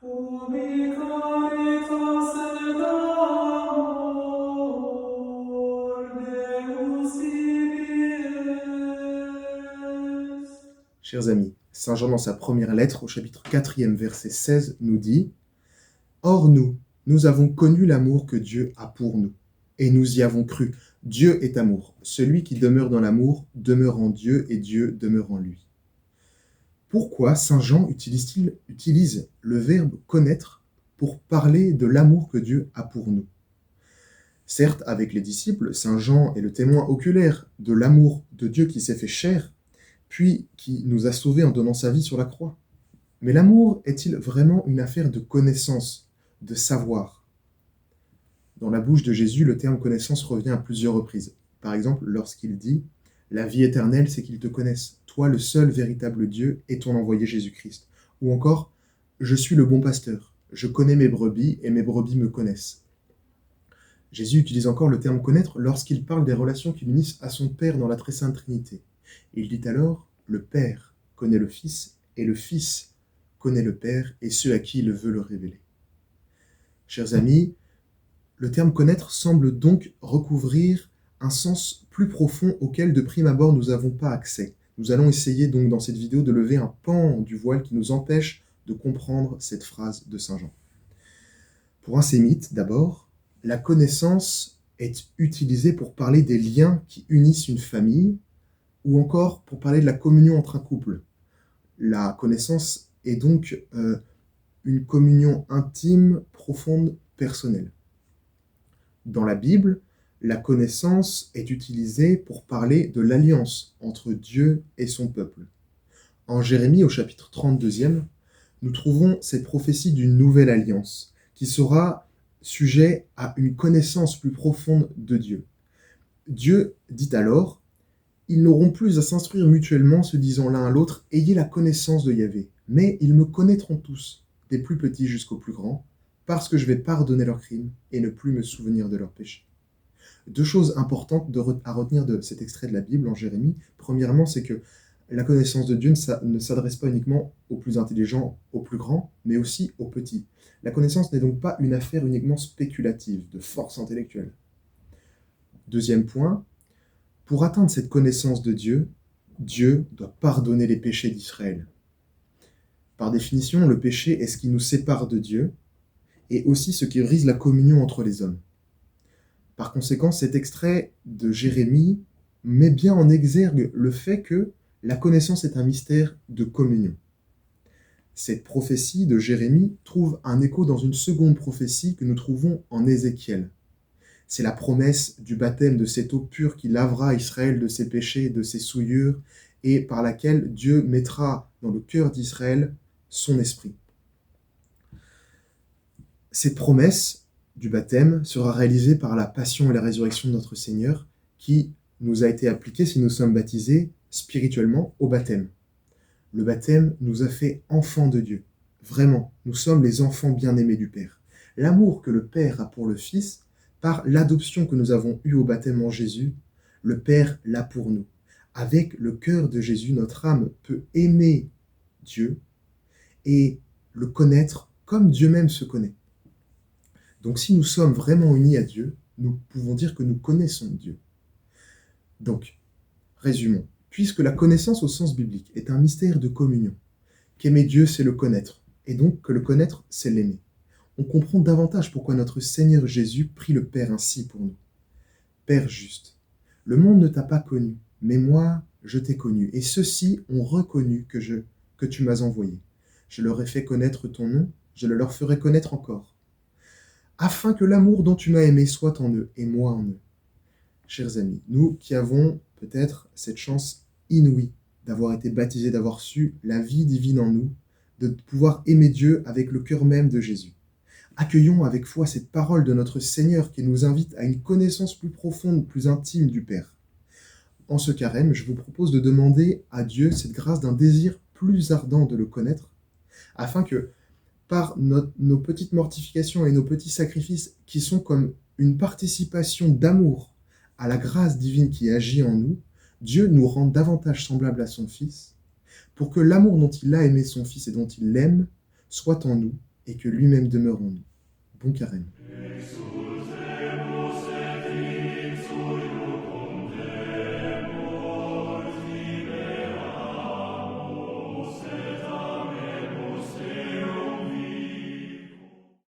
Ubi caritas et amor Deus vivies. Chers amis, Saint Jean dans sa première lettre au chapitre 4e verset 16 nous dit « Or nous avons connu l'amour que Dieu a pour nous, et nous y avons cru. Dieu est amour. Celui qui demeure dans l'amour demeure en Dieu et Dieu demeure en lui. » Pourquoi Saint Jean utilise le verbe connaître pour parler de l'amour que Dieu a pour nous? Certes, avec les disciples, Saint Jean est le témoin oculaire de l'amour de Dieu qui s'est fait chair, puis qui nous a sauvés en donnant sa vie sur la croix. Mais l'amour est-il vraiment une affaire de connaissance, de savoir? Dans la bouche de Jésus, le terme connaissance revient à plusieurs reprises. Par exemple, lorsqu'il dit « La vie éternelle, c'est qu'ils te connaissent, toi le seul véritable Dieu et ton envoyé Jésus-Christ. » Ou encore « Je suis le bon pasteur, je connais mes brebis et mes brebis me connaissent. » Jésus utilise encore le terme connaître lorsqu'il parle des relations qui l'unissent à son Père dans la très sainte Trinité. Il dit alors « Le Père connaît le Fils et le Fils connaît le Père et ceux à qui il veut le révéler. » Chers amis, le terme connaître semble donc recouvrir un sens plus profond auquel de prime abord nous n'avons pas accès. Nous allons essayer donc dans cette vidéo de lever un pan du voile qui nous empêche de comprendre cette phrase de Saint Jean. Pour un sémite, d'abord, la connaissance est utilisée pour parler des liens qui unissent une famille ou encore pour parler de la communion entre un couple. La connaissance est donc une communion intime, profonde, personnelle. Dans la Bible, la connaissance est utilisée pour parler de l'alliance entre Dieu et son peuple. En Jérémie, au chapitre 32e, nous trouvons cette prophétie d'une nouvelle alliance qui sera sujet à une connaissance plus profonde de Dieu. Dieu dit alors « Ils n'auront plus à s'instruire mutuellement, se disant l'un à l'autre, ayez la connaissance de Yahvé, mais ils me connaîtront tous, des plus petits jusqu'aux plus grands, parce que je vais pardonner leurs crimes et ne plus me souvenir de leurs péchés. » Deux choses importantes à retenir de cet extrait de la Bible en Jérémie. Premièrement, c'est que la connaissance de Dieu ne s'adresse pas uniquement aux plus intelligents, aux plus grands, mais aussi aux petits. La connaissance n'est donc pas une affaire uniquement spéculative, de force intellectuelle. Deuxième point, pour atteindre cette connaissance de Dieu, Dieu doit pardonner les péchés d'Israël. Par définition, le péché est ce qui nous sépare de Dieu et aussi ce qui brise la communion entre les hommes. Par conséquent, cet extrait de Jérémie met bien en exergue le fait que la connaissance est un mystère de communion. Cette prophétie de Jérémie trouve un écho dans une seconde prophétie que nous trouvons en Ézéchiel. C'est la promesse du baptême de cette eau pure qui lavera Israël de ses péchés, de ses souillures, et par laquelle Dieu mettra dans le cœur d'Israël son esprit. Cette promesse du baptême sera réalisée par la passion et la résurrection de notre Seigneur, qui nous a été appliquée si nous sommes baptisés spirituellement au baptême. Le baptême nous a fait enfants de Dieu. Vraiment, nous sommes les enfants bien-aimés du Père. L'amour que le Père a pour le Fils, par l'adoption que nous avons eue au baptême en Jésus, le Père l'a pour nous. Avec le cœur de Jésus, notre âme peut aimer Dieu et le connaître comme Dieu même se connaît. Donc si nous sommes vraiment unis à Dieu, nous pouvons dire que nous connaissons Dieu. Donc, résumons. Puisque la connaissance au sens biblique est un mystère de communion, qu'aimer Dieu, c'est le connaître, et donc que le connaître, c'est l'aimer, on comprend davantage pourquoi notre Seigneur Jésus prie le Père ainsi pour nous. Père juste, le monde ne t'a pas connu, mais moi, je t'ai connu, et ceux-ci ont reconnu que tu m'as envoyé. Je leur ai fait connaître ton nom, je le leur ferai connaître encore, afin que l'amour dont tu m'as aimé soit en eux, et moi en eux. Chers amis, nous qui avons peut-être cette chance inouïe d'avoir été baptisés, d'avoir su la vie divine en nous, de pouvoir aimer Dieu avec le cœur même de Jésus. Accueillons avec foi cette parole de notre Seigneur qui nous invite à une connaissance plus profonde, plus intime du Père. En ce carême, je vous propose de demander à Dieu cette grâce d'un désir plus ardent de le connaître, afin que, par nos petites mortifications et nos petits sacrifices qui sont comme une participation d'amour à la grâce divine qui agit en nous, Dieu nous rend davantage semblables à son Fils, pour que l'amour dont il a aimé son Fils et dont il l'aime soit en nous, et que lui-même demeure en nous. Bon carême.